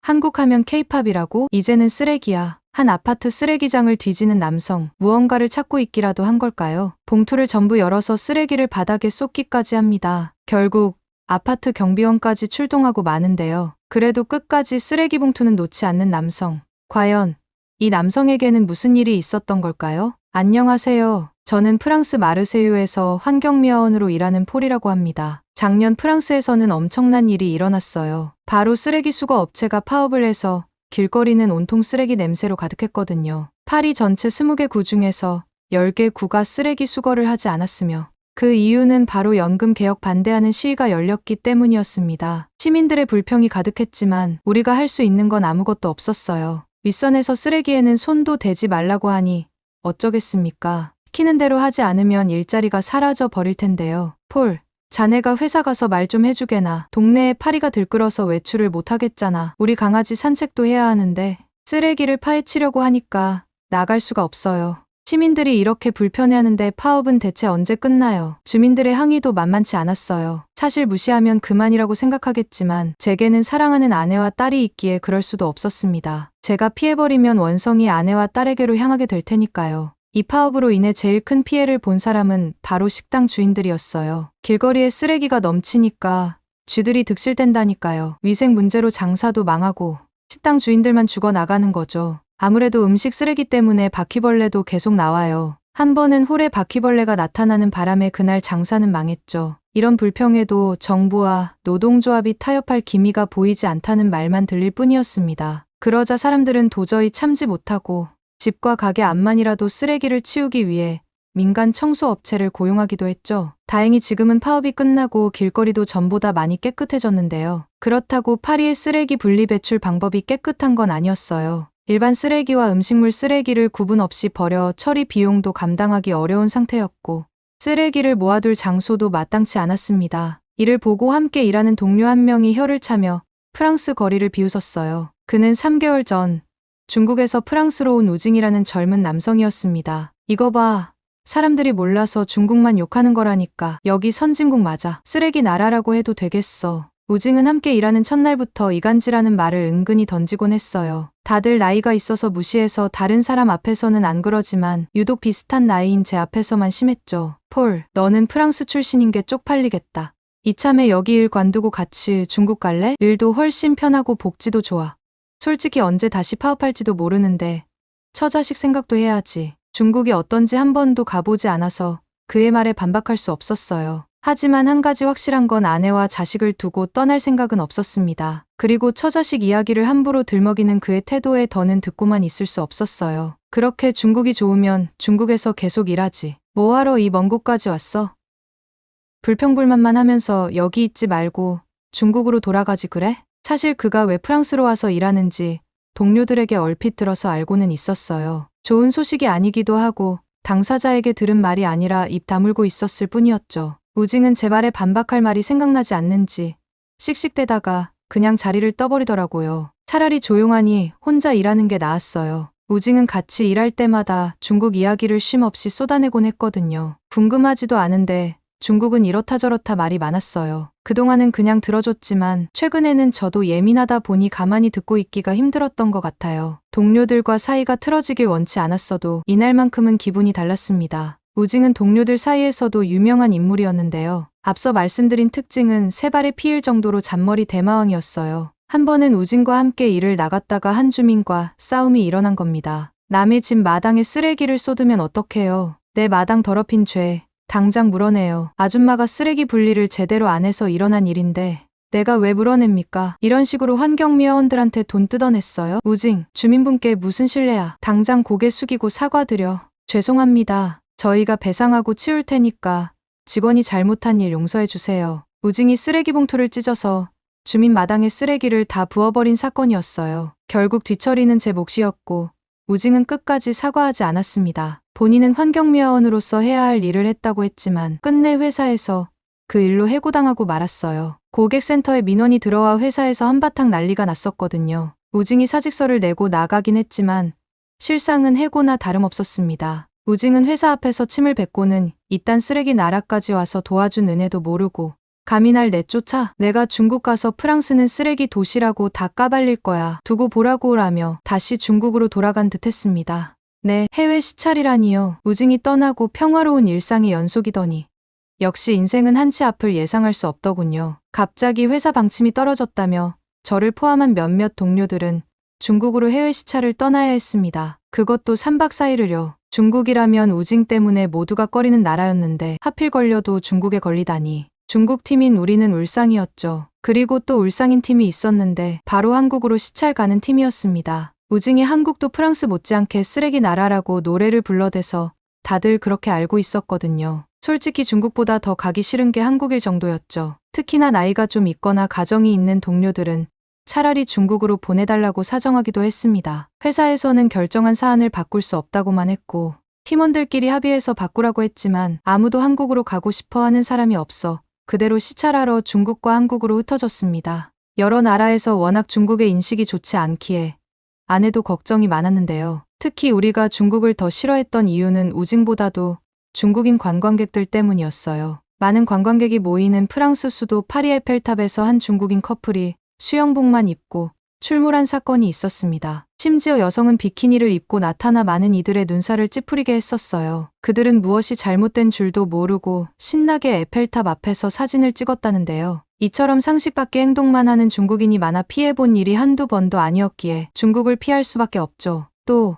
한국 하면 케이팝이라고? 이제는 쓰레기야. 한 아파트 쓰레기장을 뒤지는 남성. 무언가를 찾고 있기라도 한 걸까요? 봉투를 전부 열어서 쓰레기를 바닥에 쏟기까지 합니다. 결국 아파트 경비원까지 출동하고 마는데요. 그래도 끝까지 쓰레기 봉투는 놓지 않는 남성. 과연 이 남성에게는 무슨 일이 있었던 걸까요? 안녕하세요. 저는 프랑스 마르세유에서 환경미화원으로 일하는 폴이라고 합니다. 작년 프랑스에서는 엄청난 일이 일어났어요. 바로 쓰레기 수거 업체가 파업을 해서 길거리는 온통 쓰레기 냄새로 가득했거든요. 파리 전체 20개 구 중에서 10개 구가 쓰레기 수거를 하지 않았으며 그 이유는 바로 연금 개혁 반대하는 시위가 열렸기 때문이었습니다. 시민들의 불평이 가득했지만 우리가 할 수 있는 건 아무것도 없었어요. 윗선에서 쓰레기에는 손도 대지 말라고 하니 어쩌겠습니까? 시키는 대로 하지 않으면 일자리가 사라져 버릴 텐데요. 폴, 자네가 회사 가서 말 좀 해주게나. 동네에 파리가 들끓어서 외출을 못 하겠잖아. 우리 강아지 산책도 해야 하는데 쓰레기를 파헤치려고 하니까 나갈 수가 없어요. 시민들이 이렇게 불편해하는데 파업은 대체 언제 끝나요? 주민들의 항의도 만만치 않았어요. 사실 무시하면 그만이라고 생각하겠지만 제게는 사랑하는 아내와 딸이 있기에 그럴 수도 없었습니다. 제가 피해버리면 원성이 아내와 딸에게로 향하게 될 테니까요. 이 파업으로 인해 제일 큰 피해를 본 사람은 바로 식당 주인들이었어요. 길거리에 쓰레기가 넘치니까 쥐들이 득실된다니까요. 위생 문제로 장사도 망하고 식당 주인들만 죽어나가는 거죠. 아무래도 음식 쓰레기 때문에 바퀴벌레도 계속 나와요. 한 번은 홀에 바퀴벌레가 나타나는 바람에 그날 장사는 망했죠. 이런 불평에도 정부와 노동조합이 타협할 기미가 보이지 않다는 말만 들릴 뿐이었습니다. 그러자 사람들은 도저히 참지 못하고 집과 가게 앞만이라도 쓰레기를 치우기 위해 민간 청소업체를 고용하기도 했죠. 다행히 지금은 파업이 끝나고 길거리도 전보다 많이 깨끗해졌는데요. 그렇다고 파리의 쓰레기 분리 배출 방법이 깨끗한 건 아니었어요. 일반 쓰레기와 음식물 쓰레기를 구분 없이 버려 처리 비용도 감당하기 어려운 상태였고 쓰레기를 모아둘 장소도 마땅치 않았습니다. 이를 보고 함께 일하는 동료 한 명이 혀를 차며 프랑스 거리를 비웃었어요. 그는 3개월 전 중국에서 프랑스로 온 우징이라는 젊은 남성이었습니다. 이거 봐. 사람들이 몰라서 중국만 욕하는 거라니까. 여기 선진국 맞아. 쓰레기 나라라고 해도 되겠어. 우징은 함께 일하는 첫날부터 이간질하는 말을 은근히 던지곤 했어요. 다들 나이가 있어서 무시해서 다른 사람 앞에서는 안 그러지만 유독 비슷한 나이인 제 앞에서만 심했죠. 폴, 너는 프랑스 출신인 게 쪽팔리겠다. 이참에 여기 일 관두고 같이 중국 갈래? 일도 훨씬 편하고 복지도 좋아. 솔직히 언제 다시 파업할지도 모르는데 처자식 생각도 해야지. 중국이 어떤지 한 번도 가보지 않아서 그의 말에 반박할 수 없었어요. 하지만 한 가지 확실한 건 아내와 자식을 두고 떠날 생각은 없었습니다. 그리고 처자식 이야기를 함부로 들먹이는 그의 태도에 더는 듣고만 있을 수 없었어요. 그렇게 중국이 좋으면 중국에서 계속 일하지. 뭐하러 이 먼 곳까지 왔어? 불평불만만 하면서 여기 있지 말고 중국으로 돌아가지 그래? 사실 그가 왜 프랑스로 와서 일하는지 동료들에게 얼핏 들어서 알고는 있었어요. 좋은 소식이 아니기도 하고 당사자에게 들은 말이 아니라 입 다물고 있었을 뿐이었죠. 우징은 제 말에 반박할 말이 생각나지 않는지 씩씩대다가 그냥 자리를 떠버리더라고요. 차라리 조용하니 혼자 일하는 게 나았어요. 우징은 같이 일할 때마다 중국 이야기를 쉼 없이 쏟아내곤 했거든요. 궁금하지도 않은데 중국은 이렇다 저렇다 말이 많았어요. 그동안은 그냥 들어줬지만 최근에는 저도 예민하다 보니 가만히 듣고 있기가 힘들었던 것 같아요. 동료들과 사이가 틀어지길 원치 않았어도 이날만큼은 기분이 달랐습니다. 우징은 동료들 사이에서도 유명한 인물이었는데요. 앞서 말씀드린 특징은 세 발의 피일 정도로 잔머리 대마왕이었어요. 한 번은 우징과 함께 일을 나갔다가 한 주민과 싸움이 일어난 겁니다. 남의 집 마당에 쓰레기를 쏟으면 어떡해요. 내 마당 더럽힌 죄. 당장 물어내요. 아줌마가 쓰레기 분리를 제대로 안 해서 일어난 일인데 내가 왜 물어냅니까? 이런 식으로 환경미화원들한테 돈 뜯어냈어요. 우징, 주민분께 무슨 신뢰야. 당장 고개 숙이고 사과드려. 죄송합니다. 저희가 배상하고 치울 테니까 직원이 잘못한 일 용서해 주세요. 우징이 쓰레기 봉투를 찢어서 주민 마당에 쓰레기를 다 부어버린 사건이었어요. 결국 뒤처리는 제 몫이었고 우징은 끝까지 사과하지 않았습니다. 본인은 환경미화원으로서 해야 할 일을 했다고 했지만 끝내 회사에서 그 일로 해고당하고 말았어요. 고객센터에 민원이 들어와 회사에서 한바탕 난리가 났었거든요. 우징이 사직서를 내고 나가긴 했지만 실상은 해고나 다름없었습니다. 우징은 회사 앞에서 침을 뱉고는 이딴 쓰레기 나라까지 와서 도와준 은혜도 모르고 감히 날 내쫓아? 내가 중국 가서 프랑스는 쓰레기 도시라고 다 까발릴 거야. 두고 보라고 라며 다시 중국으로 돌아간 듯 했습니다. 네, 해외 시찰이라니요. 우징이 떠나고 평화로운 일상의 연속이더니 역시 인생은 한치 앞을 예상할 수 없더군요. 갑자기 회사 방침이 떨어졌다며 저를 포함한 몇몇 동료들은 중국으로 해외 시찰을 떠나야 했습니다. 그것도 3박 4일을요. 중국이라면 우징 때문에 모두가 꺼리는 나라였는데 하필 걸려도 중국에 걸리다니. 중국 팀인 우리는 울상이었죠. 그리고 또 울상인 팀이 있었는데 바로 한국으로 시찰 가는 팀이었습니다. 우징이 한국도 프랑스 못지않게 쓰레기 나라라고 노래를 불러대서 다들 그렇게 알고 있었거든요. 솔직히 중국보다 더 가기 싫은 게 한국일 정도였죠. 특히나 나이가 좀 있거나 가정이 있는 동료들은 차라리 중국으로 보내달라고 사정하기도 했습니다. 회사에서는 결정한 사안을 바꿀 수 없다고만 했고 팀원들끼리 합의해서 바꾸라고 했지만 아무도 한국으로 가고 싶어 하는 사람이 없어 그대로 시찰하러 중국과 한국으로 흩어졌습니다. 여러 나라에서 워낙 중국의 인식이 좋지 않기에 아내도 걱정이 많았는데요. 특히 우리가 중국을 더 싫어했던 이유는 우징보다도 중국인 관광객들 때문이었어요. 많은 관광객이 모이는 프랑스 수도 파리 에펠탑에서 한 중국인 커플이 수영복만 입고 출몰한 사건이 있었습니다. 심지어 여성은 비키니를 입고 나타나 많은 이들의 눈살을 찌푸리게 했었어요. 그들은 무엇이 잘못된 줄도 모르고 신나게 에펠탑 앞에서 사진을 찍었다는데요. 이처럼 상식 밖의 행동만 하는 중국인이 많아 피해본 일이 한두 번도 아니었기에 중국을 피할 수밖에 없죠. 또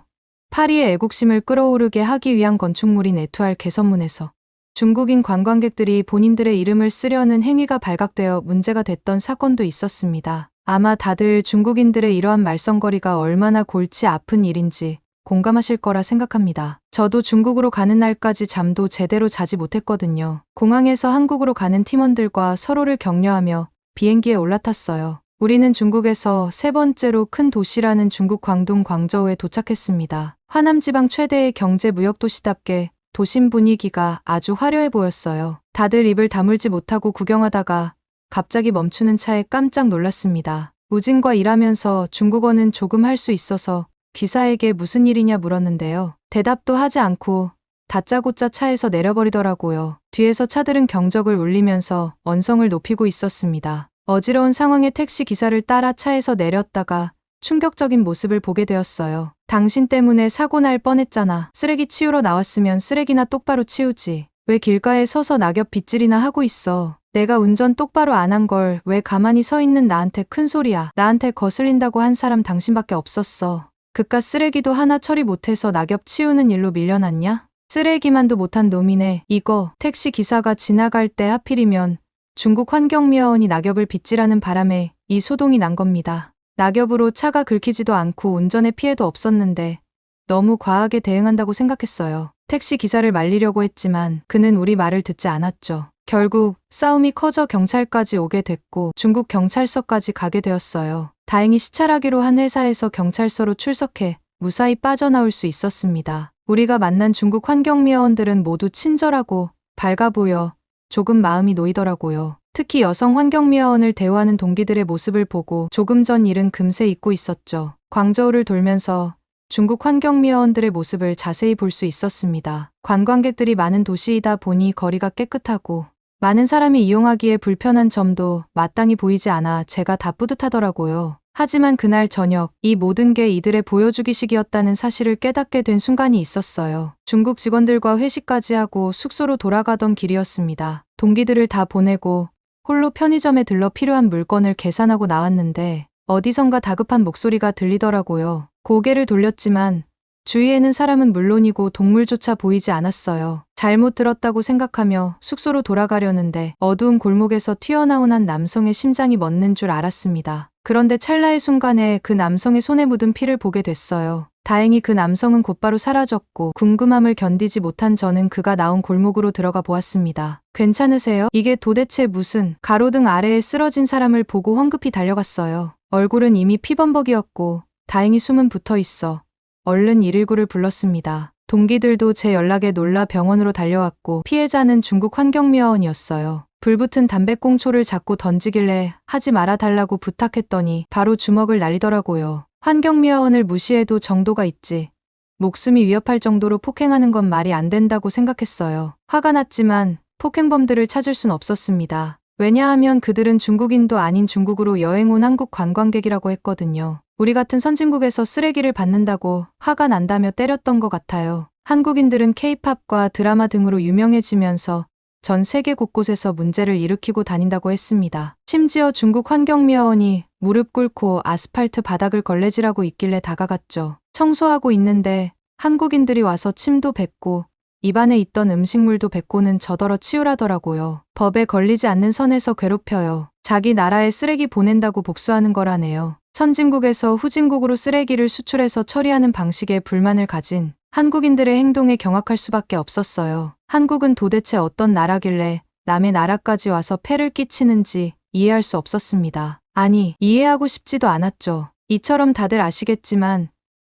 파리의 애국심을 끌어오르게 하기 위한 건축물인 에투알 개선문에서 중국인 관광객들이 본인들의 이름을 쓰려는 행위가 발각되어 문제가 됐던 사건도 있었습니다. 아마 다들 중국인들의 이러한 말썽거리가 얼마나 골치 아픈 일인지 공감하실 거라 생각합니다. 저도 중국으로 가는 날까지 잠도 제대로 자지 못했거든요. 공항에서 한국으로 가는 팀원들과 서로를 격려하며 비행기에 올라탔어요. 우리는 중국에서 세 번째로 큰 도시라는 중국 광동 광저우에 도착했습니다. 화남지방 최대의 경제 무역 도시답게 도심 분위기가 아주 화려해 보였어요. 다들 입을 다물지 못하고 구경하다가 갑자기 멈추는 차에 깜짝 놀랐습니다. 우진과 일하면서 중국어는 조금 할 수 있어서 기사에게 무슨 일이냐 물었는데요. 대답도 하지 않고 다짜고짜 차에서 내려버리더라고요. 뒤에서 차들은 경적을 울리면서 언성을 높이고 있었습니다. 어지러운 상황에 택시 기사를 따라 차에서 내렸다가 충격적인 모습을 보게 되었어요. 당신 때문에 사고 날 뻔했잖아. 쓰레기 치우러 나왔으면 쓰레기나 똑바로 치우지. 왜 길가에 서서 낙엽 빗질이나 하고 있어. 내가 운전 똑바로 안 한 걸 왜 가만히 서 있는 나한테 큰 소리야. 나한테 거슬린다고 한 사람 당신밖에 없었어. 그깟 쓰레기도 하나 처리 못해서 낙엽 치우는 일로 밀려났냐? 쓰레기만도 못한 놈이네. 이거 택시 기사가 지나갈 때 하필이면 중국 환경미화원이 낙엽을 빗질하는 바람에 이 소동이 난 겁니다. 낙엽으로 차가 긁히지도 않고 운전에 피해도 없었는데 너무 과하게 대응한다고 생각했어요. 택시 기사를 말리려고 했지만 그는 우리 말을 듣지 않았죠. 결국 싸움이 커져 경찰까지 오게 됐고 중국 경찰서까지 가게 되었어요. 다행히 시찰하기로 한 회사에서 경찰서로 출석해 무사히 빠져나올 수 있었습니다. 우리가 만난 중국 환경미화원들은 모두 친절하고 밝아 보여 조금 마음이 놓이더라고요. 특히 여성 환경미화원을 대우하는 동기들의 모습을 보고 조금 전 일은 금세 잊고 있었죠. 광저우를 돌면서 중국 환경미화원들의 모습을 자세히 볼 수 있었습니다. 관광객들이 많은 도시이다 보니 거리가 깨끗하고 많은 사람이 이용하기에 불편한 점도 마땅히 보이지 않아 제가 다 뿌듯하더라고요. 하지만 그날 저녁 이 모든 게 이들의 보여주기식이었다는 사실을 깨닫게 된 순간이 있었어요. 중국 직원들과 회식까지 하고 숙소로 돌아가던 길이었습니다. 동기들을 다 보내고 홀로 편의점에 들러 필요한 물건을 계산하고 나왔는데 어디선가 다급한 목소리가 들리더라고요. 고개를 돌렸지만 주위에는 사람은 물론이고 동물조차 보이지 않았어요. 잘못 들었다고 생각하며 숙소로 돌아가려는데 어두운 골목에서 튀어나온 한 남성의 심장이 멎는 줄 알았습니다. 그런데 찰나의 순간에 그 남성의 손에 묻은 피를 보게 됐어요. 다행히 그 남성은 곧바로 사라졌고 궁금함을 견디지 못한 저는 그가 나온 골목으로 들어가 보았습니다. 괜찮으세요? 이게 도대체 무슨... 가로등 아래에 쓰러진 사람을 보고 황급히 달려갔어요. 얼굴은 이미 피범벅이었고 다행히 숨은 붙어 있어 얼른 119를 불렀습니다. 동기들도 제 연락에 놀라 병원으로 달려왔고 피해자는 중국 환경미화원이었어요. 불붙은 담배꽁초를 자꾸 던지길래 하지 말아달라고 부탁했더니 바로 주먹을 날리더라고요. 환경미화원을 무시해도 정도가 있지. 목숨이 위협할 정도로 폭행하는 건 말이 안 된다고 생각했어요. 화가 났지만 폭행범들을 찾을 순 없었습니다. 왜냐하면 그들은 중국인도 아닌 중국으로 여행 온 한국 관광객이라고 했거든요. 우리 같은 선진국에서 쓰레기를 받는다고 화가 난다며 때렸던 것 같아요. 한국인들은 케이팝과 드라마 등으로 유명해지면서 전 세계 곳곳에서 문제를 일으키고 다닌다고 했습니다. 심지어 중국 환경미화원이 무릎 꿇고 아스팔트 바닥을 걸레질하고 있길래 다가갔죠. 청소하고 있는데 한국인들이 와서 침도 뱉고 입안에 있던 음식물도 뱉고는 저더러 치우라더라고요. 법에 걸리지 않는 선에서 괴롭혀요. 자기 나라에 쓰레기 보낸다고 복수하는 거라네요. 선진국에서 후진국으로 쓰레기를 수출해서 처리하는 방식에 불만을 가진 한국인들의 행동에 경악할 수밖에 없었어요. 한국은 도대체 어떤 나라길래 남의 나라까지 와서 폐를 끼치는지 이해할 수 없었습니다. 아니, 이해하고 싶지도 않았죠. 이처럼 다들 아시겠지만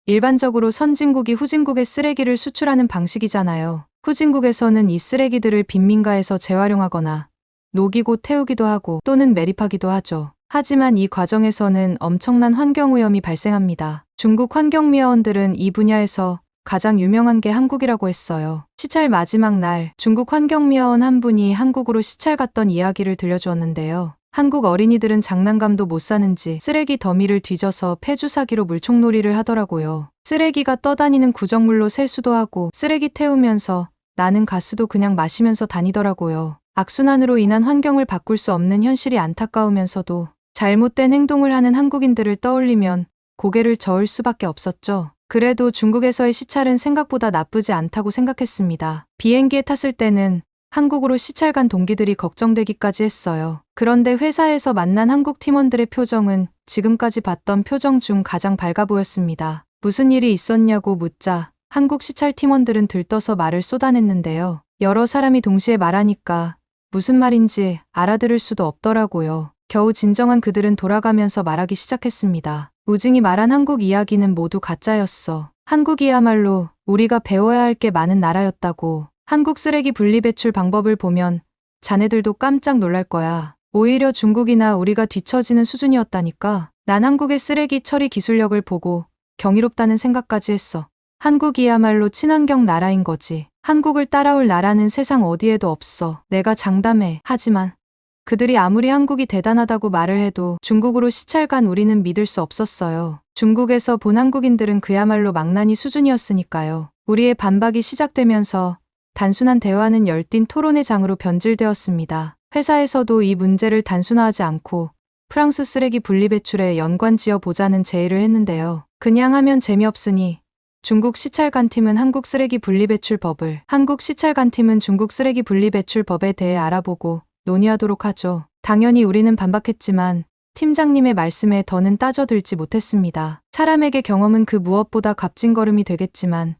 일반적으로 선진국이 후진국에 쓰레기를 수출하는 방식이잖아요. 후진국에서는 이 쓰레기들을 빈민가에서 재활용하거나 녹이고 태우기도 하고 또는 매립하기도 하죠. 하지만 이 과정에서는 엄청난 환경오염이 발생합니다. 중국 환경미화원들은 이 분야에서 가장 유명한 게 한국이라고 했어요. 시찰 마지막 날 중국 환경미화원 한 분이 한국으로 시찰 갔던 이야기를 들려주었는데요. 한국 어린이들은 장난감도 못 사는지 쓰레기 더미를 뒤져서 폐주사기로 물총놀이를 하더라고요. 쓰레기가 떠다니는 구정물로 세수도 하고 쓰레기 태우면서 나는 가스도 그냥 마시면서 다니더라고요. 악순환으로 인한 환경을 바꿀 수 없는 현실이 안타까우면서도 잘못된 행동을 하는 한국인들을 떠올리면 고개를 저을 수밖에 없었죠. 그래도 중국에서의 시찰은 생각보다 나쁘지 않다고 생각했습니다. 비행기에 탔을 때는 한국으로 시찰 간 동기들이 걱정되기까지 했어요. 그런데 회사에서 만난 한국 팀원들의 표정은 지금까지 봤던 표정 중 가장 밝아 보였습니다. 무슨 일이 있었냐고 묻자 한국 시찰 팀원들은 들떠서 말을 쏟아냈는데요. 여러 사람이 동시에 말하니까 무슨 말인지 알아들을 수도 없더라고요. 겨우 진정한 그들은 돌아가면서 말하기 시작했습니다. 우징이 말한 한국 이야기는 모두 가짜였어. 한국이야말로 우리가 배워야 할 게 많은 나라였다고. 한국 쓰레기 분리배출 방법을 보면 자네들도 깜짝 놀랄 거야. 오히려 중국이나 우리가 뒤처지는 수준이었다니까. 난 한국의 쓰레기 처리 기술력을 보고 경이롭다는 생각까지 했어. 한국이야말로 친환경 나라인 거지. 한국을 따라올 나라는 세상 어디에도 없어. 내가 장담해. 하지만 그들이 아무리 한국이 대단하다고 말을 해도 중국으로 시찰 간 우리는 믿을 수 없었어요. 중국에서 본 한국인들은 그야말로 망나니 수준이었으니까요. 우리의 반박이 시작되면서 단순한 대화는 열띤 토론의 장으로 변질되었습니다. 회사에서도 이 문제를 단순화하지 않고 프랑스 쓰레기 분리배출에 연관 지어 보자는 제의를 했는데요. 그냥 하면 재미없으니 중국 시찰관 팀은 한국 쓰레기 분리배출법을, 한국 시찰관 팀은 중국 쓰레기 분리배출법에 대해 알아보고 논의하도록 하죠. 당연히 우리는 반박했지만 팀장님의 말씀에 더는 따져들지 못했습니다. 사람에게 경험은 그 무엇보다 값진 걸음이 되겠지만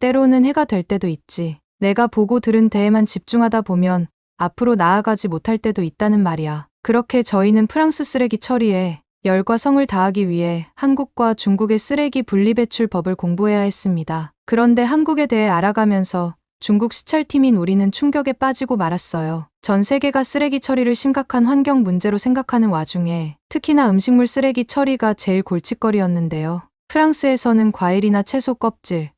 때로는 해가 될 때도 있지. 내가 보고 들은 데에만 집중하다 보면 앞으로 나아가지 못할 때도 있다는 말이야. 그렇게 저희는 프랑스 쓰레기 처리에 열과 성을 다하기 위해 한국과 중국의 쓰레기 분리배출법을 공부해야 했습니다. 그런데 한국에 대해 알아가면서 중국 시찰팀인 우리는 충격에 빠지고 말았어요. 전 세계가 쓰레기 처리를 심각한 환경 문제로 생각하는 와중에 특히나 음식물 쓰레기 처리가 제일 골칫거리였는데요. 프랑스에서는 과일이나 채소 껍질,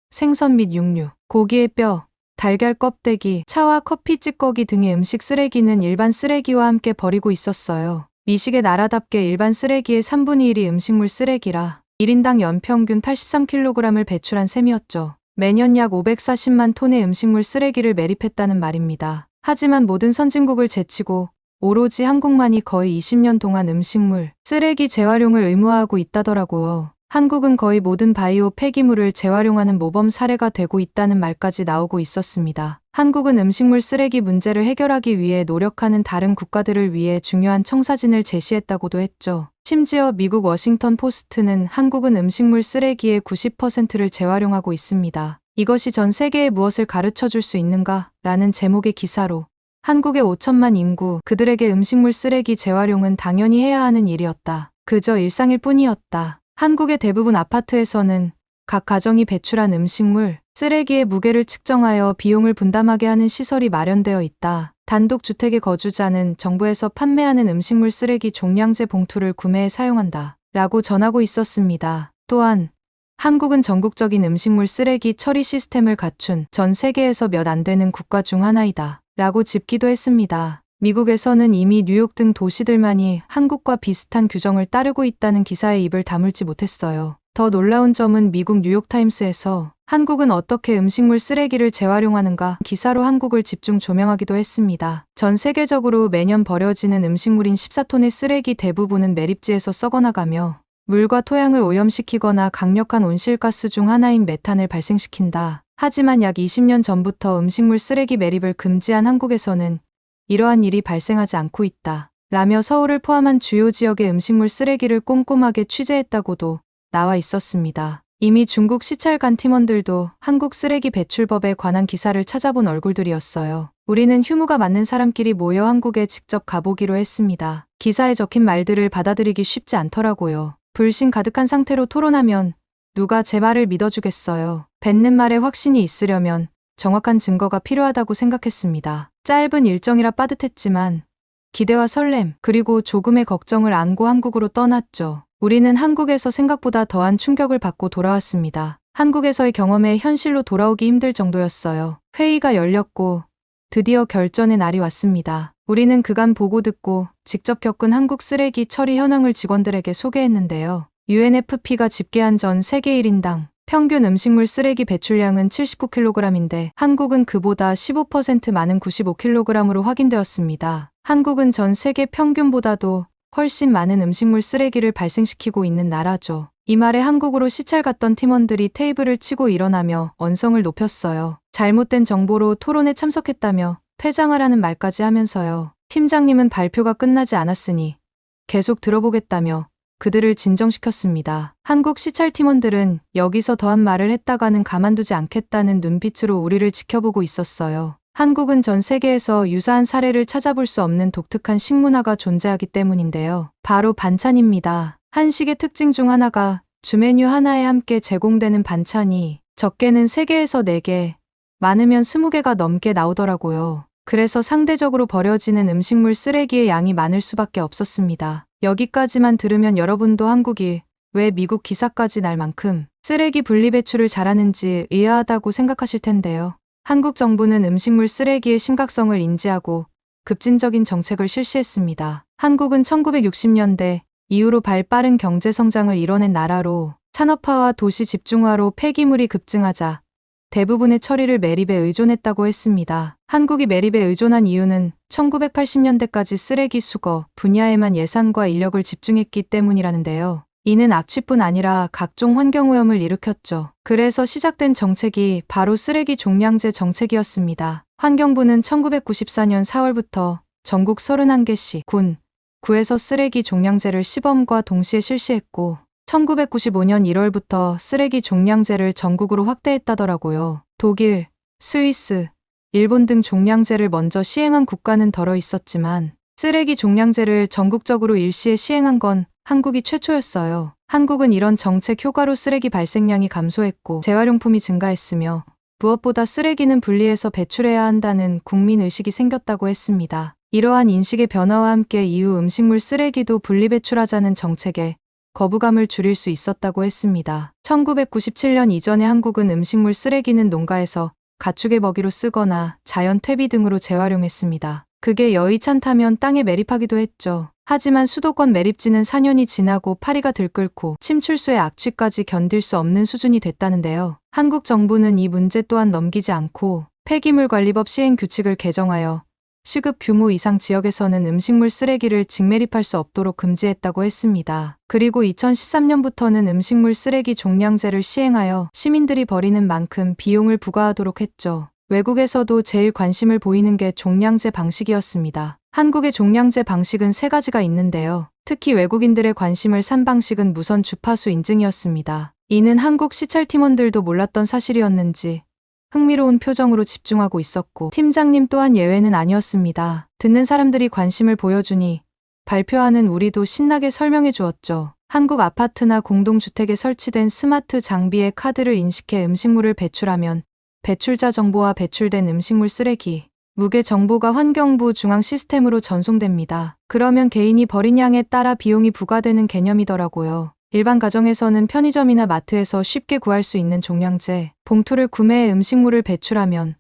생선 및 육류, 고기의 뼈, 달걀 껍데기, 차와 커피 찌꺼기 등의 음식 쓰레기는 일반 쓰레기와 함께 버리고 있었어요. 미식의 나라답게 일반 쓰레기의 3분의 1이 음식물 쓰레기라 1인당 연평균 83kg을 배출한 셈이었죠. 매년 약 540만 톤의 음식물 쓰레기를 매립했다는 말입니다. 하지만 모든 선진국을 제치고 오로지 한국만이 거의 20년 동안 음식물 쓰레기 재활용을 의무화하고 있다더라고요. 한국은 거의 모든 바이오 폐기물을 재활용하는 모범 사례가 되고 있다는 말까지 나오고 있었습니다. 한국은 음식물 쓰레기 문제를 해결하기 위해 노력하는 다른 국가들을 위해 중요한 청사진을 제시했다고도 했죠. 심지어 미국 워싱턴 포스트는 한국은 음식물 쓰레기의 90%를 재활용하고 있습니다. 이것이 전 세계에 무엇을 가르쳐 줄 수 있는가? 라는 제목의 기사로 한국의 5천만 인구, 그들에게 음식물 쓰레기 재활용은 당연히 해야 하는 일이었다. 그저 일상일 뿐이었다. 한국의 대부분 아파트에서는 각 가정이 배출한 음식물, 쓰레기의 무게를 측정하여 비용을 분담하게 하는 시설이 마련되어 있다. 단독주택의 거주자는 정부에서 판매하는 음식물 쓰레기 종량제 봉투를 구매해 사용한다. 라고 전하고 있었습니다. 또한 한국은 전국적인 음식물 쓰레기 처리 시스템을 갖춘 전 세계에서 몇 안 되는 국가 중 하나이다. 라고 짚기도 했습니다. 미국에서는 이미 뉴욕 등 도시들만이 한국과 비슷한 규정을 따르고 있다는 기사에 입을 다물지 못했어요. 더 놀라운 점은 미국 뉴욕타임스에서 한국은 어떻게 음식물 쓰레기를 재활용하는가 기사로 한국을 집중 조명하기도 했습니다. 전 세계적으로 매년 버려지는 음식물인 14톤의 쓰레기 대부분은 매립지에서 썩어나가며 물과 토양을 오염시키거나 강력한 온실가스 중 하나인 메탄을 발생시킨다. 하지만 약 20년 전부터 음식물 쓰레기 매립을 금지한 한국에서는 이러한 일이 발생하지 않고 있다. 라며 서울을 포함한 주요 지역의 음식물 쓰레기를 꼼꼼하게 취재했다고도 나와 있었습니다. 이미 중국 시찰관 팀원들도 한국 쓰레기 배출법에 관한 기사를 찾아본 얼굴들이었어요. 우리는 휴무가 맞는 사람끼리 모여 한국에 직접 가보기로 했습니다. 기사에 적힌 말들을 받아들이기 쉽지 않더라고요. 불신 가득한 상태로 토론하면 누가 제 말을 믿어주겠어요. 뱉는 말에 확신이 있으려면 정확한 증거가 필요하다고 생각했습니다. 짧은 일정이라 빠듯했지만 기대와 설렘 그리고 조금의 걱정을 안고 한국으로 떠났죠. 우리는 한국에서 생각보다 더한 충격을 받고 돌아왔습니다. 한국에서의 경험에 현실로 돌아오기 힘들 정도였어요. 회의가 열렸고 드디어 결전의 날이 왔습니다. 우리는 그간 보고 듣고 직접 겪은 한국 쓰레기 처리 현황을 직원들에게 소개했는데요. UNFP가 집계한 전 세계 1인당 평균 음식물 쓰레기 배출량은 79kg인데 한국은 그보다 15% 많은 95kg으로 확인되었습니다. 한국은 전 세계 평균보다도 훨씬 많은 음식물 쓰레기를 발생시키고 있는 나라죠. 이 말에 한국으로 시찰 갔던 팀원들이 테이블을 치고 일어나며 언성을 높였어요. 잘못된 정보로 토론에 참석했다며 퇴장하라는 말까지 하면서요. 팀장님은 발표가 끝나지 않았으니 계속 들어보겠다며 그들을 진정시켰습니다. 한국 시찰 팀원들은 여기서 더한 말을 했다가는 가만두지 않겠다는 눈빛으로 우리를 지켜보고 있었어요. 한국은 전 세계에서 유사한 사례를 찾아볼 수 없는 독특한 식문화가 존재하기 때문인데요. 바로 반찬입니다. 한식의 특징 중 하나가 주 메뉴 하나에 함께 제공되는 반찬이 적게는 3개에서 4개, 많으면 20개가 넘게 나오더라고요. 그래서 상대적으로 버려지는 음식물 쓰레기의 양이 많을 수밖에 없었습니다. 여기까지만 들으면 여러분도 한국이 왜 미국 기사까지 날 만큼 쓰레기 분리배출을 잘하는지 의아하다고 생각하실 텐데요. 한국 정부는 음식물 쓰레기의 심각성을 인지하고 급진적인 정책을 실시했습니다. 한국은 1960년대 이후로 발빠른 경제 성장을 이뤄낸 나라로 산업화와 도시 집중화로 폐기물이 급증하자 대부분의 처리를 매립에 의존했다고 했습니다. 한국이 매립에 의존한 이유는 1980년대까지 쓰레기 수거 분야에만 예산과 인력을 집중했기 때문이라는데요. 이는 악취뿐 아니라 각종 환경오염을 일으켰죠. 그래서 시작된 정책이 바로 쓰레기 종량제 정책이었습니다. 환경부는 1994년 4월부터 전국 31개시, 군, 구에서 쓰레기 종량제를 시범과 동시에 실시했고 1995년 1월부터 쓰레기 종량제를 전국으로 확대했다더라고요. 독일, 스위스, 일본 등 종량제를 먼저 시행한 국가는 덜어 있었지만 쓰레기 종량제를 전국적으로 일시에 시행한 건 한국이 최초였어요. 한국은 이런 정책 효과로 쓰레기 발생량이 감소했고 재활용품이 증가했으며 무엇보다 쓰레기는 분리해서 배출해야 한다는 국민의식이 생겼다고 했습니다. 이러한 인식의 변화와 함께 이후 음식물 쓰레기도 분리배출하자는 정책에 거부감을 줄일 수 있었다고 했습니다. 1997년 이전에 한국은 음식물 쓰레기는 농가에서 가축의 먹이로 쓰거나 자연 퇴비 등으로 재활용했습니다. 그게 여의찬타면 땅에 매립하기도 했죠. 하지만 수도권 매립지는 4년이 지나고 파리가 들끓고 침출수의 악취까지 견딜 수 없는 수준이 됐다는데요. 한국 정부는 이 문제 또한 넘기지 않고 폐기물관리법 시행 규칙을 개정하여 시급 규모 이상 지역에서는 음식물 쓰레기를 직매립할 수 없도록 금지했다고 했습니다. 그리고 2013년부터는 음식물 쓰레기 종량제를 시행하여 시민들이 버리는 만큼 비용을 부과하도록 했죠. 외국에서도 제일 관심을 보이는 게 종량제 방식이었습니다. 한국의 종량제 방식은 3가지가 있는데요. 특히 외국인들의 관심을 산 방식은 무선 주파수 인증이었습니다. 이는 한국 시찰 팀원들도 몰랐던 사실이었는지 흥미로운 표정으로 집중하고 있었고 팀장님 또한 예외는 아니었습니다. 듣는 사람들이 관심을 보여주니 발표하는 우리도 신나게 설명해 주었죠. 한국 아파트나 공동주택에 설치된 스마트 장비에 카드를 인식해 음식물을 배출하면 배출자 정보와 배출된 음식물 쓰레기, 무게 정보가 환경부 중앙 시스템으로 전송됩니다. 그러면 개인이 버린 양에 따라 비용이 부과되는 개념이더라고요. 일반 가정에서는 편의점이나 마트에서 쉽게 구할 수 있는 종량제, 봉투를 구매해 음식물을 배출하면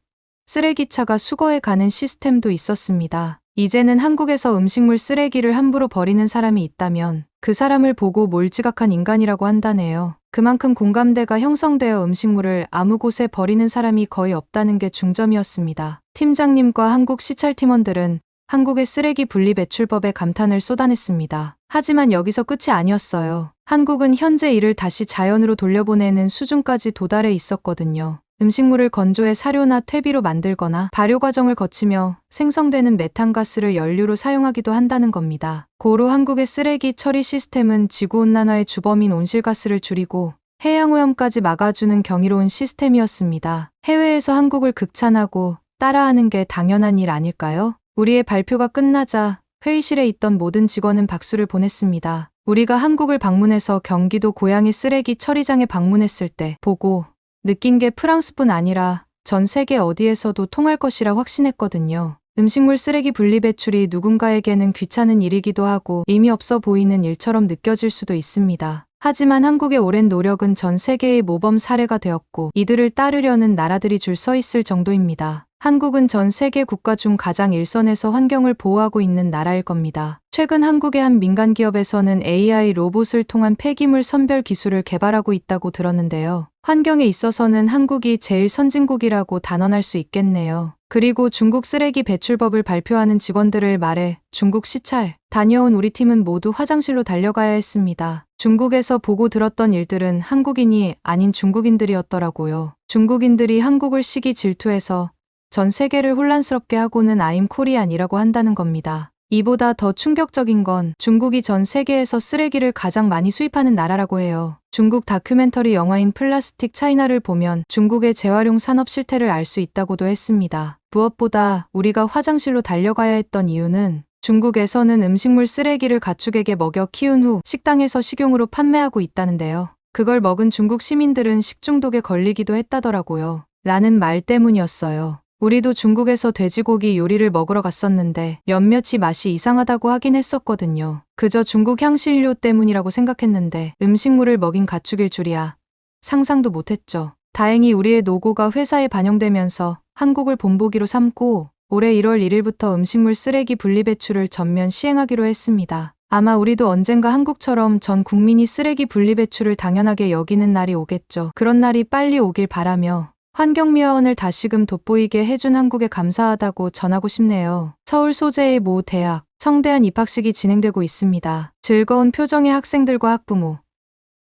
쓰레기차가 수거해 가는 시스템도 있었습니다. 이제는 한국에서 음식물 쓰레기를 함부로 버리는 사람이 있다면 그 사람을 보고 몰지각한 인간이라고 한다네요. 그만큼 공감대가 형성되어 음식물을 아무 곳에 버리는 사람이 거의 없다는 게 중점이었습니다. 팀장님과 한국 시찰 팀원들은 한국의 쓰레기 분리 배출법에 감탄을 쏟아냈습니다. 하지만 여기서 끝이 아니었어요. 한국은 현재 이를 다시 자연으로 돌려보내는 수준까지 도달해 있었거든요. 음식물을 건조해 사료나 퇴비로 만들거나 발효 과정을 거치며 생성되는 메탄가스를 연료로 사용하기도 한다는 겁니다. 고로 한국의 쓰레기 처리 시스템은 지구온난화의 주범인 온실가스를 줄이고 해양오염까지 막아주는 경이로운 시스템이었습니다. 해외에서 한국을 극찬하고 따라하는 게 당연한 일 아닐까요? 우리의 발표가 끝나자 회의실에 있던 모든 직원은 박수를 보냈습니다. 우리가 한국을 방문해서 경기도 고양이 쓰레기 처리장에 방문했을 때 보고 느낀 게 프랑스뿐 아니라 전 세계 어디에서도 통할 것이라 확신했거든요. 음식물 쓰레기 분리 배출이 누군가에게는 귀찮은 일이기도 하고 의미 없어 보이는 일처럼 느껴질 수도 있습니다. 하지만 한국의 오랜 노력은 전 세계의 모범 사례가 되었고 이들을 따르려는 나라들이 줄 서 있을 정도입니다. 한국은 전 세계 국가 중 가장 일선에서 환경을 보호하고 있는 나라일 겁니다. 최근 한국의 한 민간 기업에서는 AI 로봇을 통한 폐기물 선별 기술을 개발하고 있다고 들었는데요. 환경에 있어서는 한국이 제일 선진국이라고 단언할 수 있겠네요. 그리고 중국 쓰레기 배출법을 발표하는 직원들을 말해 중국 시찰 다녀온 우리 팀은 모두 화장실로 달려가야 했습니다. 중국에서 보고 들었던 일들은 한국인이 아닌 중국인들이었더라고요. 중국인들이 한국을 시기 질투해서 전 세계를 혼란스럽게 하고는 I'm Korean이라고 한다는 겁니다. 이보다 더 충격적인 건 중국이 전 세계에서 쓰레기를 가장 많이 수입하는 나라라고 해요. 중국 다큐멘터리 영화인 플라스틱 차이나를 보면 중국의 재활용 산업 실태를 알 수 있다고도 했습니다. 무엇보다 우리가 화장실로 달려가야 했던 이유는 중국에서는 음식물 쓰레기를 가축에게 먹여 키운 후 식당에서 식용으로 판매하고 있다는데요. 그걸 먹은 중국 시민들은 식중독에 걸리기도 했다더라고요. 라는 말 때문이었어요. 우리도 중국에서 돼지고기 요리를 먹으러 갔었는데 몇몇이 맛이 이상하다고 하긴 했었거든요. 그저 중국 향신료 때문이라고 생각했는데 음식물을 먹인 가축일 줄이야. 상상도 못했죠. 다행히 우리의 노고가 회사에 반영되면서 한국을 본보기로 삼고 올해 1월 1일부터 음식물 쓰레기 분리 배출을 전면 시행하기로 했습니다. 아마 우리도 언젠가 한국처럼 전 국민이 쓰레기 분리 배출을 당연하게 여기는 날이 오겠죠. 그런 날이 빨리 오길 바라며 환경미화원을 다시금 돋보이게 해준 한국에 감사하다고 전하고 싶네요. 서울 소재의 모 대학, 성대한 입학식이 진행되고 있습니다. 즐거운 표정의 학생들과 학부모.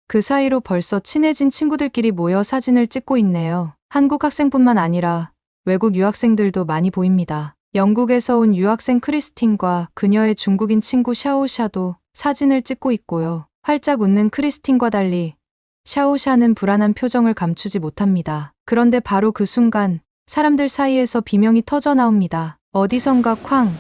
그 사이로 벌써 친해진 친구들끼리 모여 사진을 찍고 있네요. 한국 학생뿐만 아니라 외국 유학생들도 많이 보입니다. 영국에서 온 유학생 크리스틴과 그녀의 중국인 친구 샤오샤도 사진을 찍고 있고요. 활짝 웃는 크리스틴과 달리 샤오샤는 불안한 표정을 감추지 못합니다. 그런데 바로 그 순간 사람들 사이에서 비명이 터져 나옵니다. 어디선가 쾅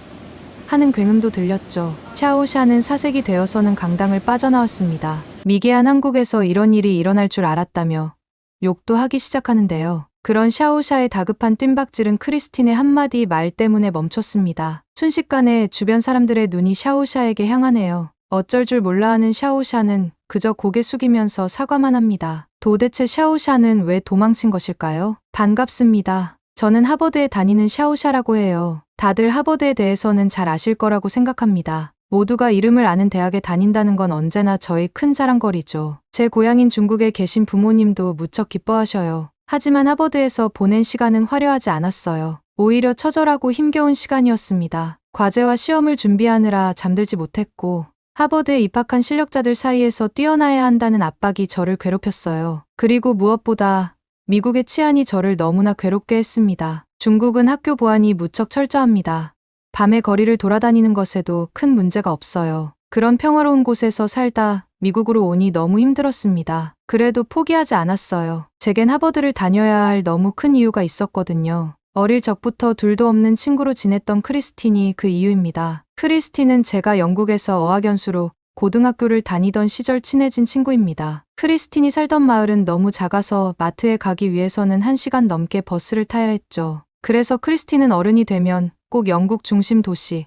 하는 굉음도 들렸죠. 샤오샤는 사색이 되어서는 강당을 빠져나왔습니다. 미개한 한국에서 이런 일이 일어날 줄 알았다며 욕도 하기 시작하는데요. 그런 샤오샤의 다급한 뜀박질은 크리스틴의 한마디 말 때문에 멈췄습니다. 순식간에 주변 사람들의 눈이 샤오샤에게 향하네요. 어쩔 줄 몰라 하는 샤오샤는 그저 고개 숙이면서 사과만 합니다. 도대체 샤오샤는 왜 도망친 것일까요? 반갑습니다. 저는 하버드에 다니는 샤오샤라고 해요. 다들 하버드에 대해서는 잘 아실 거라고 생각합니다. 모두가 이름을 아는 대학에 다닌다는 건 언제나 저희 큰 자랑거리죠. 제 고향인 중국에 계신 부모님도 무척 기뻐하셔요. 하지만 하버드에서 보낸 시간은 화려하지 않았어요. 오히려 처절하고 힘겨운 시간이었습니다. 과제와 시험을 준비하느라 잠들지 못했고 하버드에 입학한 실력자들 사이에서 뛰어나야 한다는 압박이 저를 괴롭혔어요. 그리고 무엇보다 미국의 치안이 저를 너무나 괴롭게 했습니다. 중국은 학교 보안이 무척 철저합니다. 밤에 거리를 돌아다니는 것에도 큰 문제가 없어요. 그런 평화로운 곳에서 살다 미국으로 오니 너무 힘들었습니다. 그래도 포기하지 않았어요. 제겐 하버드를 다녀야 할 너무 큰 이유가 있었거든요. 어릴 적부터 둘도 없는 친구로 지냈던 크리스틴이 그 이유입니다. 크리스틴은 제가 영국에서 어학연수로 고등학교를 다니던 시절 친해진 친구입니다. 크리스틴이 살던 마을은 너무 작아서 마트에 가기 위해서는 1시간 넘게 버스를 타야 했죠. 그래서 크리스틴은 어른이 되면 꼭 영국 중심 도시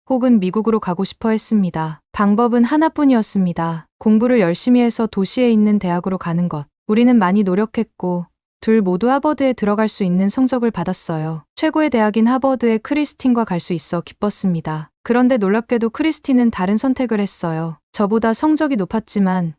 혹은 미국으로 가고 싶어 했습니다. 방법은 하나뿐이었습니다. 공부를 열심히 해서 도시에 있는 대학으로 가는 것. 우리는 많이 노력했고 둘 모두 하버드에 들어갈 수 있는 성적을 받았어요. 최고의 대학인 하버드에 크리스틴과 갈 수 있어 기뻤습니다. 그런데 놀랍게도 크리스틴은 다른 선택을 했어요. 저보다 성적이 높았지만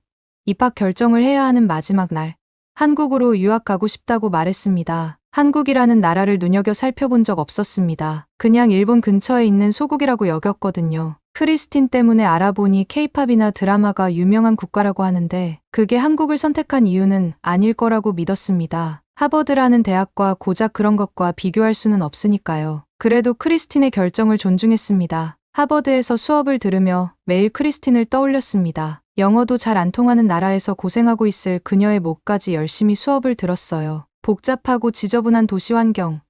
입학 결정을 해야 하는 마지막 날, 한국으로 유학 가고 싶다고 말했습니다. 한국이라는 나라를 눈여겨 살펴본 적 없었습니다. 그냥 일본 근처에 있는 소국이라고 여겼거든요. 크리스틴 때문에 알아보니 케이팝이나 드라마가 유명한 국가라고 하는데 그게 한국을 선택한 이유는 아닐 거라고 믿었습니다. 하버드라는 대학과 고작 그런 것과 비교할 수는 없으니까요. 그래도 크리스틴의 결정을 존중했습니다. 하버드에서 수업을 들으며 매일 크리스틴을 떠올렸습니다. 영어도 잘 안 통하는 나라에서 고생하고 있을 그녀의 목까지 열심히 수업을 들었어요. 복잡하고 지저분한 도시 환경.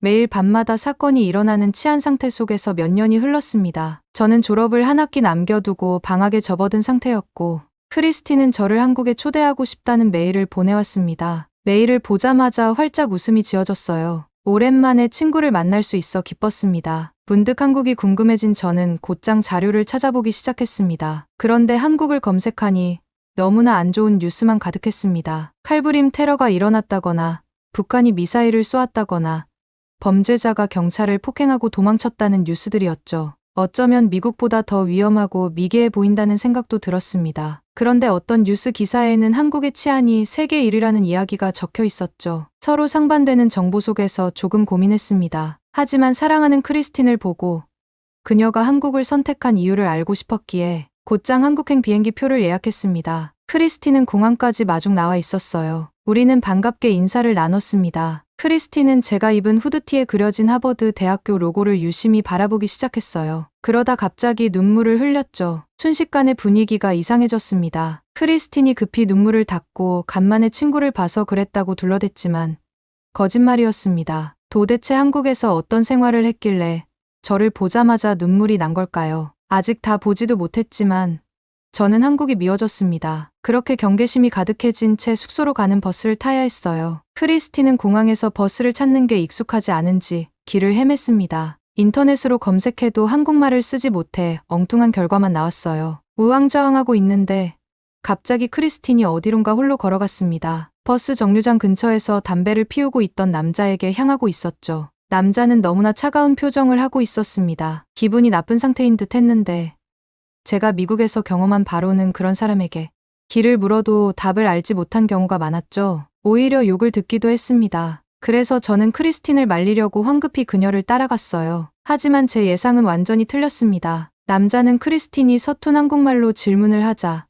매일 밤마다 사건이 일어나는 치안 상태 속에서 몇 년이 흘렀습니다. 저는 졸업을 한 학기 남겨두고 방학에 접어든 상태였고 크리스틴은 저를 한국에 초대하고 싶다는 메일을 보내왔습니다. 메일을 보자마자 활짝 웃음이 지어졌어요. 오랜만에 친구를 만날 수 있어 기뻤습니다. 문득 한국이 궁금해진 저는 곧장 자료를 찾아보기 시작했습니다. 그런데 한국을 검색하니 너무나 안 좋은 뉴스만 가득했습니다. 칼부림 테러가 일어났다거나 북한이 미사일을 쏘았다거나 범죄자가 경찰을 폭행하고 도망쳤다는 뉴스들이었죠. 어쩌면 미국보다 더 위험하고 미개해 보인다는 생각도 들었습니다. 그런데 어떤 뉴스 기사에는 한국의 치안이 세계 1위라는 이야기가 적혀 있었죠. 서로 상반되는 정보 속에서 조금 고민했습니다. 하지만 사랑하는 크리스틴을 보고 그녀가 한국을 선택한 이유를 알고 싶었기에 곧장 한국행 비행기 표를 예약했습니다. 크리스틴은 공항까지 마중 나와 있었어요. 우리는 반갑게 인사를 나눴습니다. 크리스틴은 제가 입은 후드티에 그려진 하버드 대학교 로고를 유심히 바라보기 시작했어요. 그러다 갑자기 눈물을 흘렸죠. 순식간에 분위기가 이상해졌습니다. 크리스틴이 급히 눈물을 닦고 간만에 친구를 봐서 그랬다고 둘러댔지만 거짓말이었습니다. 도대체 한국에서 어떤 생활을 했길래 저를 보자마자 눈물이 난 걸까요? 아직 다 보지도 못했지만 저는 한국이 미워졌습니다. 그렇게 경계심이 가득해진 채 숙소로 가는 버스를 타야 했어요. 크리스틴은 공항에서 버스를 찾는 게 익숙하지 않은지 길을 헤맸습니다. 인터넷으로 검색해도 한국말을 쓰지 못해 엉뚱한 결과만 나왔어요. 우왕좌왕하고 있는데 갑자기 크리스틴이 어디론가 홀로 걸어갔습니다. 버스 정류장 근처에서 담배를 피우고 있던 남자에게 향하고 있었죠. 남자는 너무나 차가운 표정을 하고 있었습니다. 기분이 나쁜 상태인 듯 했는데 제가 미국에서 경험한 바로는 그런 사람에게 길을 물어도 답을 알지 못한 경우가 많았죠. 오히려 욕을 듣기도 했습니다. 그래서 저는 크리스틴을 말리려고 황급히 그녀를 따라갔어요. 하지만 제 예상은 완전히 틀렸습니다. 남자는 크리스틴이 서툰 한국말로 질문을 하자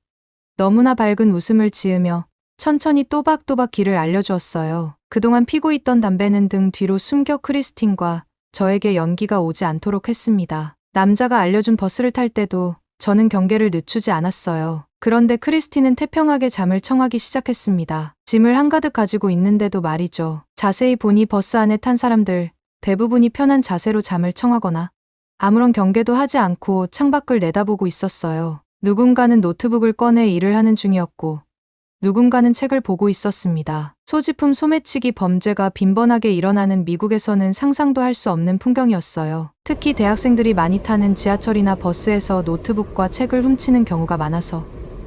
너무나 밝은 웃음을 지으며 천천히 또박또박 길을 알려주었어요. 그동안 피고 있던 담배는 등 뒤로 숨겨 크리스틴과 저에게 연기가 오지 않도록 했습니다. 남자가 알려준 버스를 탈 때도 저는 경계를 늦추지 않았어요. 그런데 크리스틴은 태평하게 잠을 청하기 시작했습니다. 짐을 한가득 가지고 있는데도 말이죠. 자세히 보니 버스 안에 탄 사람들 대부분이 편한 자세로 잠을 청하거나 아무런 경계도 하지 않고 창밖을 내다보고 있었어요. 누군가는 노트북을 꺼내 일을 하는 중이었고 누군가는 책을 보고 있었습니다. 소지품 소매치기 범죄가 빈번하게 일어나는 미국에서는 상상도 할 수 없는 풍경이었어요. 특히 대학생들이 많이 타는 지하철이나 버스에서 노트북과 책을 훔치는 경우가 많아서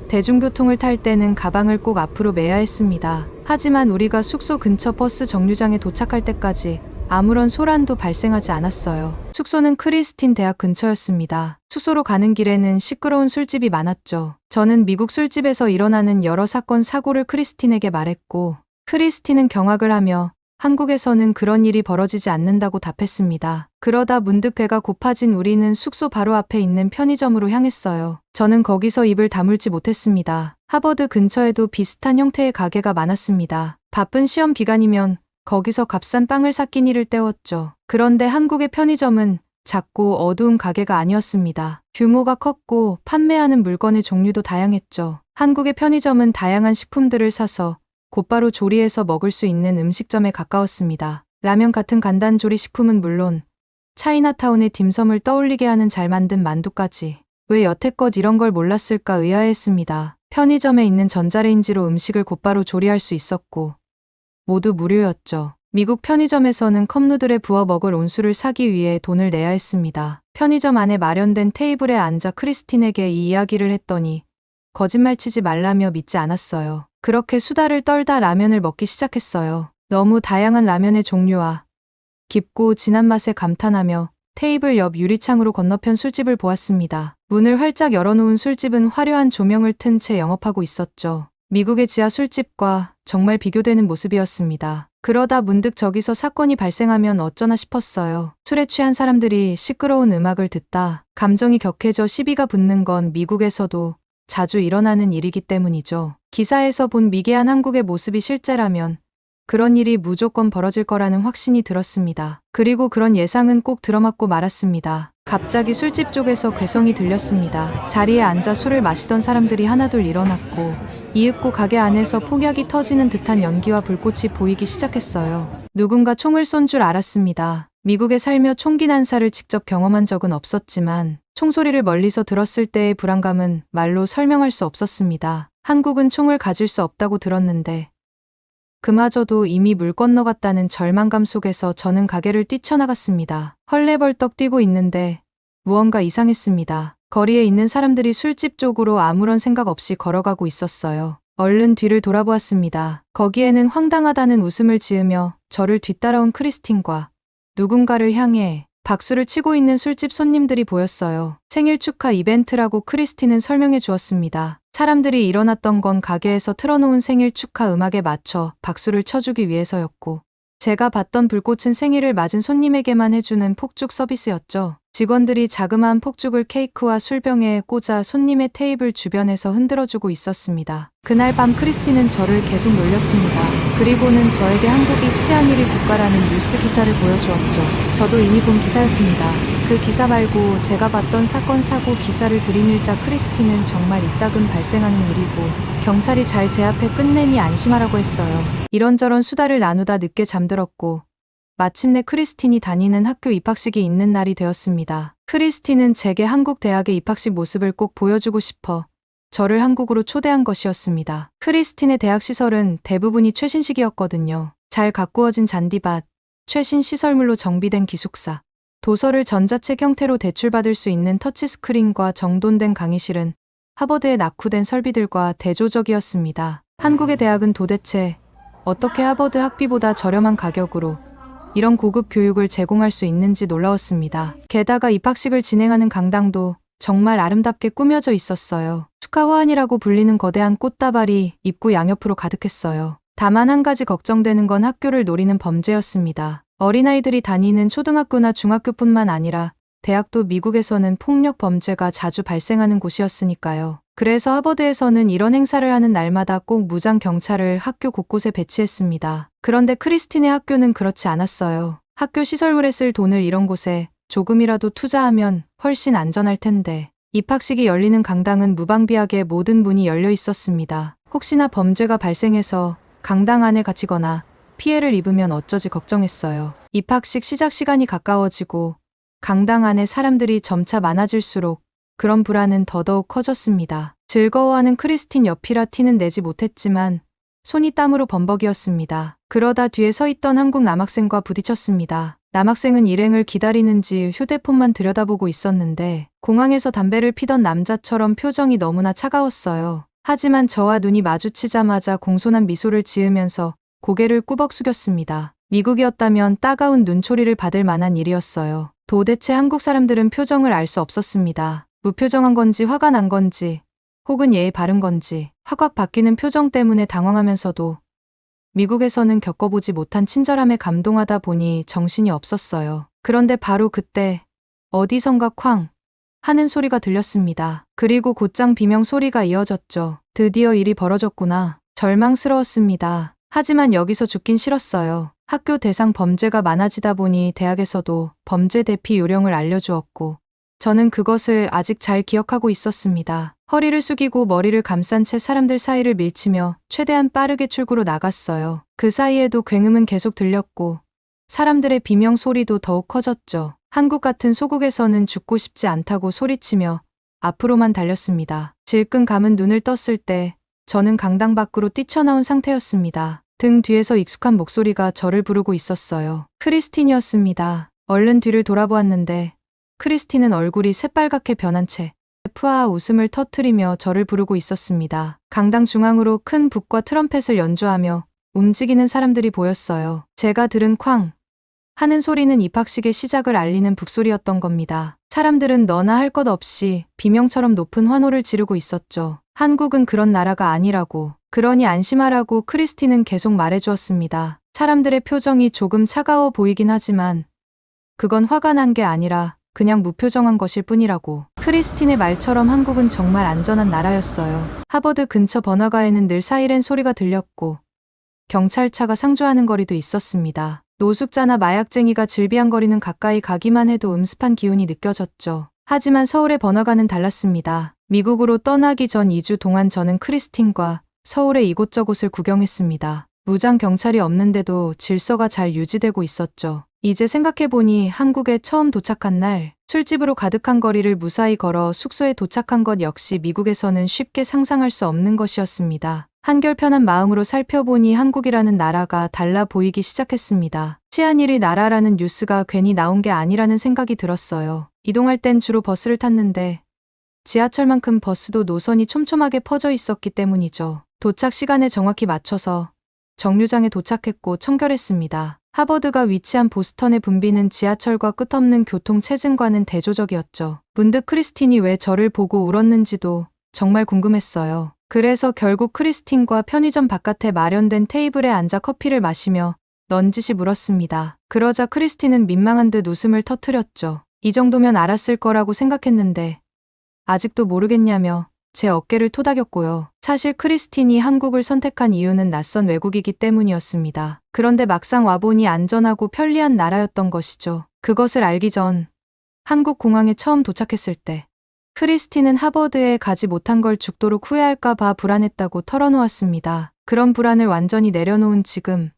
대중교통을 탈 때는 가방을 꼭 앞으로 매야 했습니다. 하지만 우리가 숙소 근처 버스 정류장에 도착할 때까지 아무런 소란도 발생하지 않았어요. 숙소는 크리스틴 대학 근처였습니다. 숙소로 가는 길에는 시끄러운 술집이 많았죠. 저는 미국 술집에서 일어나는 여러 사건 사고를 크리스틴에게 말했고 크리스틴은 경악을 하며 한국에서는 그런 일이 벌어지지 않는다고 답했습니다. 그러다 문득 배가 고파진 우리는 숙소 바로 앞에 있는 편의점으로 향했어요. 저는 거기서 입을 다물지 못했습니다. 하버드 근처에도 비슷한 형태의 가게가 많았습니다. 바쁜 시험 기간이면 거기서 값싼 빵을 사 끼니를 때웠죠. 그런데 한국의 편의점은 작고 어두운 가게가 아니었습니다. 규모가 컸고 판매하는 물건의 종류도 다양했죠. 한국의 편의점은 다양한 식품들을 사서 곧바로 조리해서 먹을 수 있는 음식점에 가까웠습니다. 라면 같은 간단 조리 식품은 물론 차이나타운의 딤섬을 떠올리게 하는 잘 만든 만두까지 왜 여태껏 이런 걸 몰랐을까 의아했습니다. 편의점에 있는 전자레인지로 음식을 곧바로 조리할 수 있었고 모두 무료였죠. 미국 편의점에서는 컵누들에 부어 먹을 온수를 사기 위해 돈을 내야 했습니다. 편의점 안에 마련된 테이블에 앉아 크리스틴에게 이 이야기를 했더니 거짓말 치지 말라며 믿지 않았어요. 그렇게 수다를 떨다 라면을 먹기 시작했어요. 너무 다양한 라면의 종류와 깊고 진한 맛에 감탄하며 테이블 옆 유리창으로 건너편 술집을 보았습니다. 문을 활짝 열어놓은 술집은 화려한 조명을 튼 채 영업하고 있었죠. 미국의 지하 술집과 정말 비교되는 모습이었습니다. 그러다 문득 저기서 사건이 발생하면 어쩌나 싶었어요. 술에 취한 사람들이 시끄러운 음악을 듣다 감정이 격해져 시비가 붙는 건 미국에서도 자주 일어나는 일이기 때문이죠. 기사에서 본 미개한 한국의 모습이 실제라면 그런 일이 무조건 벌어질 거라는 확신이 들었습니다. 그리고 그런 예상은 꼭 들어맞고 말았습니다. 갑자기 술집 쪽에서 괴성이 들렸습니다. 자리에 앉아 술을 마시던 사람들이 하나둘 일어났고 이윽고 가게 안에서 폭약이 터지는 듯한 연기와 불꽃이 보이기 시작했어요. 누군가 총을 쏜 줄 알았습니다. 미국에 살며 총기 난사를 직접 경험한 적은 없었지만 총소리를 멀리서 들었을 때의 불안감은 말로 설명할 수 없었습니다. 한국은 총을 가질 수 없다고 들었는데 그마저도 이미 물 건너갔다는 절망감 속에서 저는 가게를 뛰쳐나갔습니다. 헐레벌떡 뛰고 있는데 무언가 이상했습니다. 거리에 있는 사람들이 술집 쪽으로 아무런 생각 없이 걸어가고 있었어요. 얼른 뒤를 돌아보았습니다. 거기에는 황당하다는 웃음을 지으며 저를 뒤따라온 크리스틴과 누군가를 향해 박수를 치고 있는 술집 손님들이 보였어요. 생일 축하 이벤트라고 크리스틴은 설명해 주었습니다. 사람들이 일어났던 건 가게에서 틀어놓은 생일 축하 음악에 맞춰 박수를 쳐주기 위해서였고 제가 봤던 불꽃은 생일을 맞은 손님에게만 해주는 폭죽 서비스였죠. 직원들이 자그마한 폭죽을 케이크와 술병에 꽂아 손님의 테이블 주변에서 흔들어주고 있었습니다. 그날 밤 크리스틴은 저를 계속 놀렸습니다. 그리고는 저에게 한국이 치안일위 국가라는 뉴스 기사를 보여주었죠. 저도 이미 본 기사였습니다. 그 기사 말고 제가 봤던 사건 사고 기사를 들이밀자 크리스틴은 정말 이따금 발생하는 일이고 경찰이 잘 제 앞에 끝내니 안심하라고 했어요. 이런저런 수다를 나누다 늦게 잠들었고 마침내 크리스틴이 다니는 학교 입학식이 있는 날이 되었습니다. 크리스틴은 제게 한국 대학의 입학식 모습을 꼭 보여주고 싶어 저를 한국으로 초대한 것이었습니다. 크리스틴의 대학 시설은 대부분이 최신식이었거든요. 잘 가꾸어진 잔디밭, 최신 시설물로 정비된 기숙사, 도서를 전자책 형태로 대출받을 수 있는 터치스크린과 정돈된 강의실은 하버드의 낙후된 설비들과 대조적이었습니다. 한국의 대학은 도대체 어떻게 하버드 학비보다 저렴한 가격으로 이런 고급 교육을 제공할 수 있는지 놀라웠습니다. 게다가 입학식을 진행하는 강당도 정말 아름답게 꾸며져 있었어요. 축하 화환이라고 불리는 거대한 꽃다발이 입구 양옆으로 가득했어요. 다만 한 가지 걱정되는 건 학교를 노리는 범죄였습니다. 어린아이들이 다니는 초등학교나 중학교뿐만 아니라 대학도 미국에서는 폭력 범죄가 자주 발생하는 곳이었으니까요. 그래서 하버드에서는 이런 행사를 하는 날마다 꼭 무장 경찰을 학교 곳곳에 배치했습니다. 그런데 크리스틴의 학교는 그렇지 않았어요. 학교 시설물에 쓸 돈을 이런 곳에 조금이라도 투자하면 훨씬 안전할 텐데 입학식이 열리는 강당은 무방비하게 모든 문이 열려 있었습니다. 혹시나 범죄가 발생해서 강당 안에 갇히거나 피해를 입으면 어쩌지 걱정했어요. 입학식 시작 시간이 가까워지고 강당 안에 사람들이 점차 많아질수록 그런 불안은 더더욱 커졌습니다. 즐거워하는 크리스틴 옆이라 티는 내지 못했지만 손이 땀으로 범벅이었습니다. 그러다 뒤에 서 있던 한국 남학생과 부딪혔습니다. 남학생은 일행을 기다리는지 휴대폰만 들여다보고 있었는데 공항에서 담배를 피던 남자처럼 표정이 너무나 차가웠어요. 하지만 저와 눈이 마주치자마자 공손한 미소를 지으면서 고개를 꾸벅 숙였습니다. 미국이었다면 따가운 눈초리를 받을 만한 일이었어요. 도대체 한국 사람들은 표정을 알 수 없었습니다. 무표정한 건지 화가 난 건지 혹은 예의 바른 건지 확확 바뀌는 표정 때문에 당황하면서도 미국에서는 겪어보지 못한 친절함에 감동하다 보니 정신이 없었어요. 그런데 바로 그때 어디선가 쾅 하는 소리가 들렸습니다. 그리고 곧장 비명 소리가 이어졌죠. 드디어 일이 벌어졌구나. 절망스러웠습니다. 하지만 여기서 죽긴 싫었어요. 학교 대상 범죄가 많아지다 보니 대학에서도 범죄 대피 요령을 알려주었고 저는 그것을 아직 잘 기억하고 있었습니다. 허리를 숙이고 머리를 감싼 채 사람들 사이를 밀치며 최대한 빠르게 출구로 나갔어요. 그 사이에도 굉음은 계속 들렸고 사람들의 비명 소리도 더욱 커졌죠. 한국 같은 소국에서는 죽고 싶지 않다고 소리치며 앞으로만 달렸습니다. 질끈 감은 눈을 떴을 때 저는 강당 밖으로 뛰쳐나온 상태였습니다. 등 뒤에서 익숙한 목소리가 저를 부르고 있었어요. 크리스틴이었습니다. 얼른 뒤를 돌아보았는데 크리스틴은 얼굴이 새빨갛게 변한 채 푸아하 웃음을 터뜨리며 저를 부르고 있었습니다. 강당 중앙으로 큰 북과 트럼펫을 연주하며 움직이는 사람들이 보였어요. 제가 들은 쾅 하는 소리는 입학식의 시작을 알리는 북소리였던 겁니다. 사람들은 너나 할 것 없이 비명처럼 높은 환호를 지르고 있었죠. 한국은 그런 나라가 아니라고, 그러니 안심하라고 크리스티는 계속 말해주었습니다. 사람들의 표정이 조금 차가워 보이긴 하지만 그건 화가 난 게 아니라 그냥 무표정한 것일 뿐이라고. 크리스틴의 말처럼 한국은 정말 안전한 나라였어요. 하버드 근처 번화가에는 늘 사이렌 소리가 들렸고 경찰차가 상주하는 거리도 있었습니다. 노숙자나 마약쟁이가 질비한거리는 가까이 가기만 해도 음습한 기운이 느껴졌죠. 하지만 서울의 번화가는 달랐습니다. 미국으로 떠나기 전 2주 동안 저는 크리스틴과 서울의 이곳저곳을 구경했습니다. 무장 경찰이 없는데도 질서가 잘 유지되고 있었죠. 이제 생각해보니 한국에 처음 도착한 날 술집으로 가득한 거리를 무사히 걸어 숙소에 도착한 것 역시 미국에서는 쉽게 상상할 수 없는 것이었습니다. 한결 편한 마음으로 살펴보니 한국이라는 나라가 달라 보이기 시작했습니다. 치안일이 나라라는 뉴스가 괜히 나온 게 아니라는 생각이 들었어요. 이동할 땐 주로 버스를 탔는데 지하철만큼 버스도 노선이 촘촘하게 퍼져 있었기 때문이죠. 도착 시간에 정확히 맞춰서 정류장에 도착했고 청결했습니다. 하버드가 위치한 보스턴의 붐비는 지하철과 끝없는 교통체증과는 대조적이었죠. 문득 크리스틴이 왜 저를 보고 울었는지도 정말 궁금했어요. 그래서 결국 크리스틴과 편의점 바깥에 마련된 테이블에 앉아 커피를 마시며 넌지시 물었습니다. 그러자 크리스틴은 민망한 듯 웃음을 터뜨렸죠. 이 정도면 알았을 거라고 생각했는데 아직도 모르겠냐며 제 어깨를 토닥였고요. 사실 크리스틴이 한국을 선택한 이유는 낯선 외국이기 때문이었습니다. 그런데 막상 와보니 안전하고 편리한 나라였던 것이죠. 그것을 알기 전 한국 공항에 처음 도착했을 때 크리스틴은 하버드에 가지 못한 걸 죽도록 후회할까 봐 불안했다고 털어놓았습니다. 그런 불안을 완전히 내려놓은 지금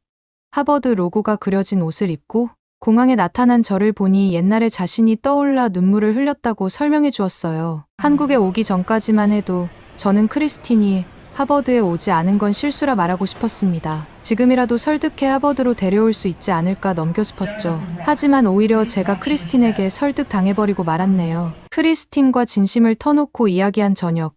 하버드 로고가 그려진 옷을 입고 공항에 나타난 저를 보니 옛날에 자신이 떠올라 눈물을 흘렸다고 설명해 주었어요. 한국에 오기 전까지만 해도 저는 크리스틴이 하버드에 오지 않은 건 실수라 말하고 싶었습니다. 지금이라도 설득해 하버드로 데려올 수 있지 않을까 넘겨 싶었죠. 하지만 오히려 제가 크리스틴에게 설득당해버리고 말았네요. 크리스틴과 진심을 터놓고 이야기한 저녁,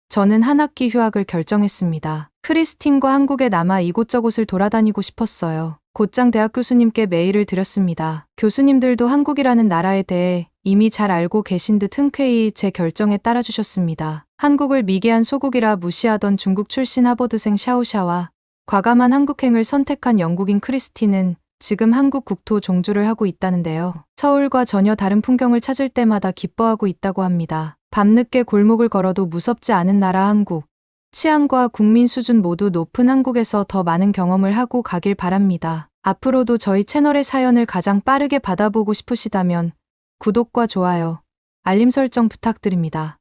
저는 한 학기 휴학을 결정했습니다. 크리스틴과 한국에 남아 이곳저곳을 돌아다니고 싶었어요. 곧장 대학 교수님께 메일을 드렸습니다. 교수님들도 한국이라는 나라에 대해 이미 잘 알고 계신 듯 흔쾌히 제 결정에 따라주셨습니다. 한국을 미개한 소국이라 무시하던 중국 출신 하버드생 샤오샤와 과감한 한국행을 선택한 영국인 크리스틴은 지금 한국 국토 종주를 하고 있다는데요. 서울과 전혀 다른 풍경을 찾을 때마다 기뻐하고 있다고 합니다. 밤늦게 골목을 걸어도 무섭지 않은 나라 한국. 치안과 국민 수준 모두 높은 한국에서 더 많은 경험을 하고 가길 바랍니다. 앞으로도 저희 채널의 사연을 가장 빠르게 받아보고 싶으시다면 구독과 좋아요, 알림 설정 부탁드립니다.